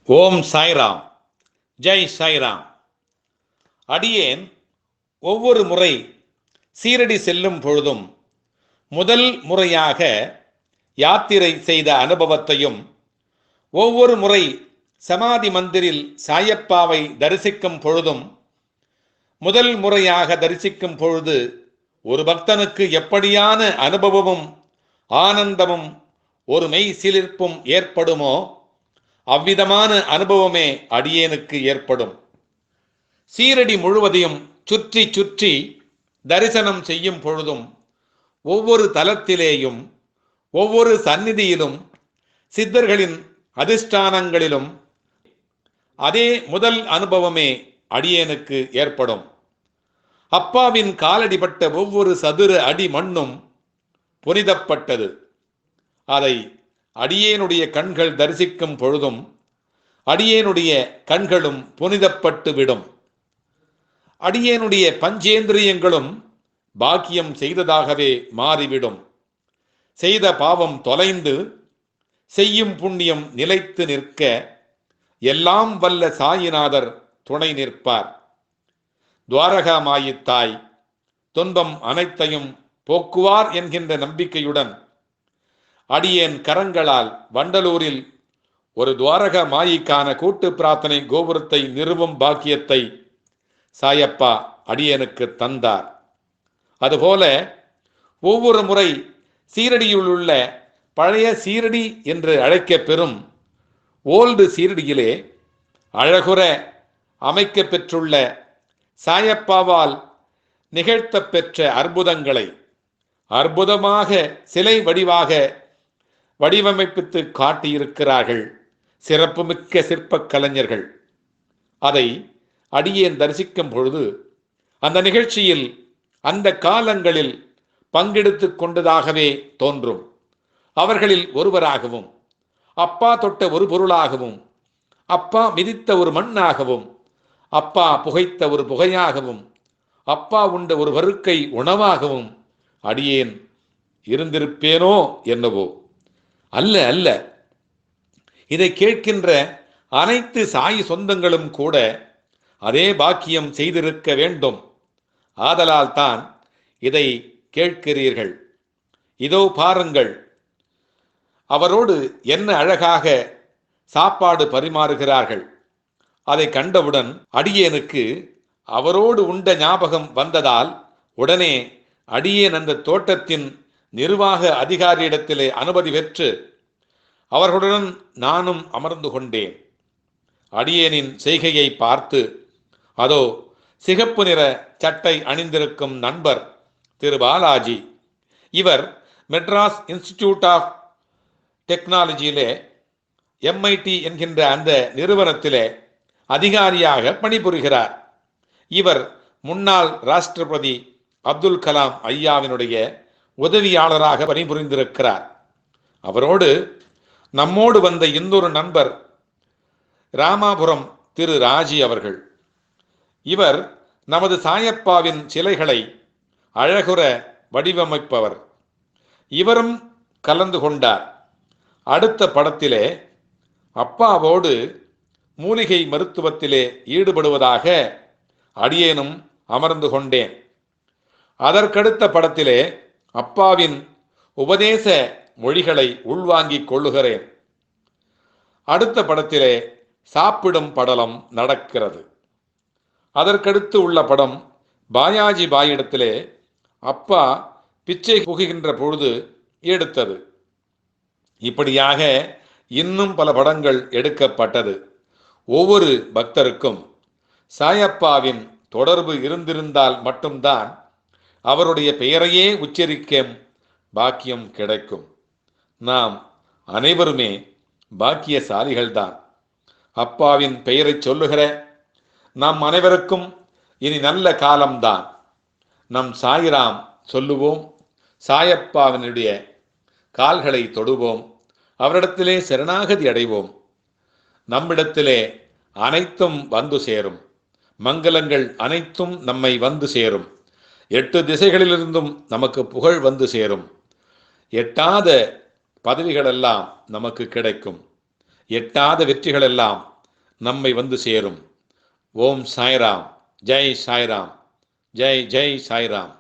ஓம் சாய்ராம். ஜெய் சாய்ராம். அடியேன் ஒவ்வொரு முறை சீரடி செல்லும் பொழுதும் முதல் முறையாக யாத்திரை செய்த அனுபவத்தையும், ஒவ்வொரு முறை சமாதி மந்திரில் சாயப்பாவை தரிசிக்கும் பொழுதும், முதல் முறையாக தரிசிக்கும் பொழுது ஒரு பக்தனுக்கு எப்படியான அனுபவமும் ஆனந்தமும் ஒரு மெய் சிலிர்ப்பும் ஏற்படுமோ அவ்விதமான அனுபவமே அடியேனுக்கு ஏற்படும். சீரடி முழுவதையும் சுற்றி சுற்றி தரிசனம் செய்யும் பொழுதும், ஒவ்வொரு தலத்திலேயும் ஒவ்வொரு சந்நிதியிலும் சித்தர்களின் அதிஷ்டானங்களிலும் அதே முதல் அனுபவமே அடியேனுக்கு ஏற்படும். அப்பாவின் காலடிப்பட்ட ஒவ்வொரு சதுர அடி மண்ணும் புனிதப்பட்டது. அதை அடியேனுடைய கண்கள் தரிசிக்கும் பொழுதும் அடியேனுடைய கண்களும் புனிதப்பட்டு விடும். அடியேனுடைய பஞ்சேந்திரியங்களும் பாக்கியம் செய்ததாகவே மாறிவிடும். செய்த பாவம் தொலைந்து செய்யும் புண்ணியம் நிலைத்து நிற்க எல்லாம் வல்ல சாயிநாதர் துணை நிற்பார். துவாரகா மாயித்தாய் துன்பம் அனைத்தையும் போக்குவார் என்கின்ற நம்பிக்கையுடன் அடியேன் கரங்களால் வண்டலூரில் ஒரு துவாரக மாயிக்கான கூட்டு பிரார்த்தனை கோபுரத்தை நிறுவும் பாக்கியத்தை சாயப்பா அடியேனுக்கு தந்தார். அதுபோல ஒவ்வொரு முறை சீரடியில் உள்ள பழைய சீரடி என்று அழைக்க பெறும் ஓல்டு சீரடியிலே அழகுற அமைக்க பெற்றுள்ள சாயப்பாவால் நிகழ்த்த பெற்ற அற்புதங்களை அற்புதமாக சிலை வடிவாக வடிவமைப்பித்து காட்டியிருக்கிறார்கள் சிறப்புமிக்க சிற்பக் கலைஞர்கள். அதை அடியேன் தரிசிக்கும் பொழுது அந்த நிகழ்ச்சியில் அந்த காலங்களில் பங்கெடுத்து கொண்டதாகவே தோன்றும். அவர்களில் ஒருவராகவும், அப்பா தொட்ட ஒரு பொருளாகவும், அப்பா மிதித்த ஒரு மண்ணாகவும், அப்பா புகைத்த ஒரு புகையாகவும், அப்பா உண்ட ஒரு வருக்கை உணவாகவும் அடியேன் இருந்திருப்பேனோ என்னவோ. அல்ல அல்ல, இதை கேட்கின்ற அனைத்து சாய் சொந்தங்களும் கூட அதே பாக்கியம் செய்திருக்க வேண்டும். ஆதலால் தான் இதை கேட்கிறீர்கள். இதோ பாருங்கள், அவரோடு என்ன அழகாக சாப்பாடு பரிமாறுகிறார்கள். அதை கண்டவுடன் அடியேனுக்கு அவரோடு உண்ட ஞாபகம் வந்ததால் உடனே அடியேன் அந்த தோட்டத்தின் நிர்வாக அதிகாரியிடத்திலே அனுமதி பெற்று அவர்களுடன் நானும் அமர்ந்து கொண்டேன். அடியேனின் செய்கையை பார்த்து அதோ சிகப்பு நிற சட்டை அணிந்திருக்கும் நண்பர் திரு பாலாஜி, இவர் மெட்ராஸ் இன்ஸ்டிடியூட் ஆஃப் டெக்னாலஜியிலே MIT என்கின்ற அந்த நிறுவனத்திலே அதிகாரியாக பணிபுரிகிறார். இவர் முன்னாள் ராஷ்டிரபதி அப்துல் கலாம் ஐயாவினுடைய உதவியாளராக பணிபுரிந்திருக்கிறார். அவரோடு நம்மோடு வந்த இன்னொரு நண்பர் ராமாபுரம் திரு ராஜி அவர்கள். இவர் நமது சாயப்பாவின் சிலைகளை அழகுற வடிவமைப்பவர். இவரும் கலந்து கொண்டார். அடுத்த படத்திலே அப்பாவோடு மூலிகை மருத்துவத்திலே ஈடுபடுவதாக அடியேனும் அமர்ந்து கொண்டேன். அதற்கடுத்த படத்திலே அப்பாவின் உபதேச மொழிகளை உள்வாங்கிக் கொள்ளுகிறேன். அடுத்த படத்திலே சாப்பிடும் படலம் நடக்கிறது. அதற்கடுத்து உள்ள படம் பாயாஜி பாயிடத்திலே அப்பா பிச்சை புகுகின்ற பொழுது எடுத்தது. இப்படியாக இன்னும் பல படங்கள் எடுக்கப்பட்டது. ஒவ்வொரு பக்தருக்கும் சாயப்பாவின் தொடர்பு இருந்திருந்தால் மட்டும்தான் அவருடைய பெயரையே உச்சரிக்க பாக்கியம் கிடைக்கும். நாம் அனைவருமே பாக்கியசாலிகள்தான். அப்பாவின் பெயரை சொல்லுகிற நம் அனைவருக்கும் இனி நல்ல காலம்தான். நம் சாய்ராம் சொல்லுவோம், சாயப்பாவினுடைய கால்களை தொடுவோம், அவரிடத்திலே சரணாகதி அடைவோம். நம்மிடத்திலே அனைத்தும் வந்து சேரும், மங்களங்கள் அனைத்தும் நம்மை வந்து சேரும். 8 திசைகளிலிருந்தும் நமக்கு புகழ் வந்து சேரும். எட்டாத பதவிகளெல்லாம் நமக்கு கிடைக்கும். எட்டாத வெற்றிகளெல்லாம் நம்மை வந்து சேரும். ஓம் சாய்ராம். ஜெய் சாய்ராம். ஜெய் ஜெய் சாய்ராம்.